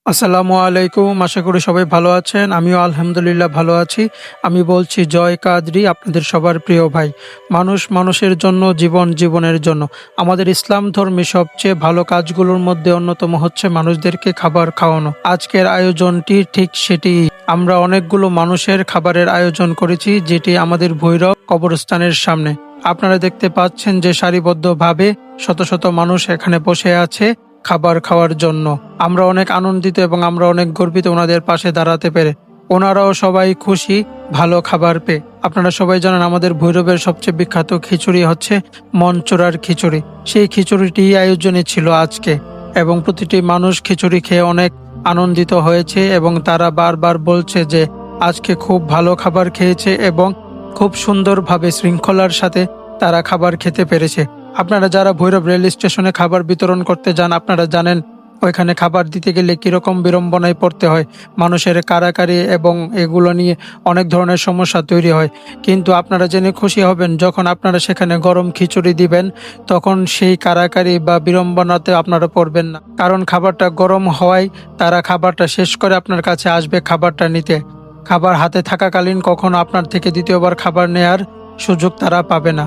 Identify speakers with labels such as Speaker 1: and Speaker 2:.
Speaker 1: আসসালামু আলাইকুম। আশা করি সবাই ভালো আছেন। আমিও আলহামদুলিল্লাহ ভালো আছি। আমি বলছি জয় কাদরি, আপনাদের সবার প্রিয় ভাই। মানুষ মানুষের জন্য, জীবন জীবনের জন্য। আমাদের ইসলাম ধর্মে সবচেয়ে ভালো কাজগুলোর মধ্যে অন্যতম হচ্ছে মানুষদেরকে খাবার খাওয়ানো। আজকের আয়োজনটি ঠিক সেটিই। আমরা অনেকগুলো মানুষের খাবারের আয়োজন করেছি, যেটি আমাদের ভৈরব কবরস্থানের সামনে। আপনারা দেখতে পাচ্ছেন যে সারিবদ্ধভাবে শত শত মানুষ এখানে বসে আছে খাবার খাওয়ার জন্য। আমরা অনেক আনন্দিত এবং আমরা অনেক গর্বিত ওনাদের পাশে দাঁড়াতে পেরে। ওনারাও সবাই খুশি ভালো খাবার পেয়ে। আপনারা সবাই জানেন আমাদের ভৈরবের সবচেয়ে বিখ্যাত খিচুড়ি হচ্ছে মনচোরার খিচুড়ি। সেই খিচুড়িটি আয়োজনে ছিল আজকে, এবং প্রতিটি মানুষ খিচুড়ি খেয়ে অনেক আনন্দিত হয়েছে এবং তারা বারবার বলছে যে আজকে খুব ভালো খাবার খেয়েছে এবং খুব সুন্দরভাবে শৃঙ্খলার সাথে তারা খাবার খেতে পেরেছে। আপনারা যারা ভৈরব রেল স্টেশনে খাবার বিতরণ করতে যান, আপনারা জানেন ওইখানে খাবার দিতে গেলে কিরকম বিড়ম্বনায় পড়তে হয়। মানুষের কাড়াকাড়ি এবং এগুলো নিয়ে অনেক ধরনের সমস্যা তৈরি হয়। কিন্তু আপনারা জেনে খুশি হবেন, যখন আপনারা সেখানে গরম খিচুড়ি দিবেন তখন সেই কাড়াকাড়ি বা বিড়ম্বনাতে আপনারা পড়বেন না, কারণ খাবারটা গরম হওয়ায় তারা খাবারটা শেষ করে আপনার কাছে আসবে খাবারটা নিতে। খাবার হাতে থাকাকালীন কখনো আপনার থেকে দ্বিতীয়বার খাবার নেয়ার সুযোগ তারা পাবে না।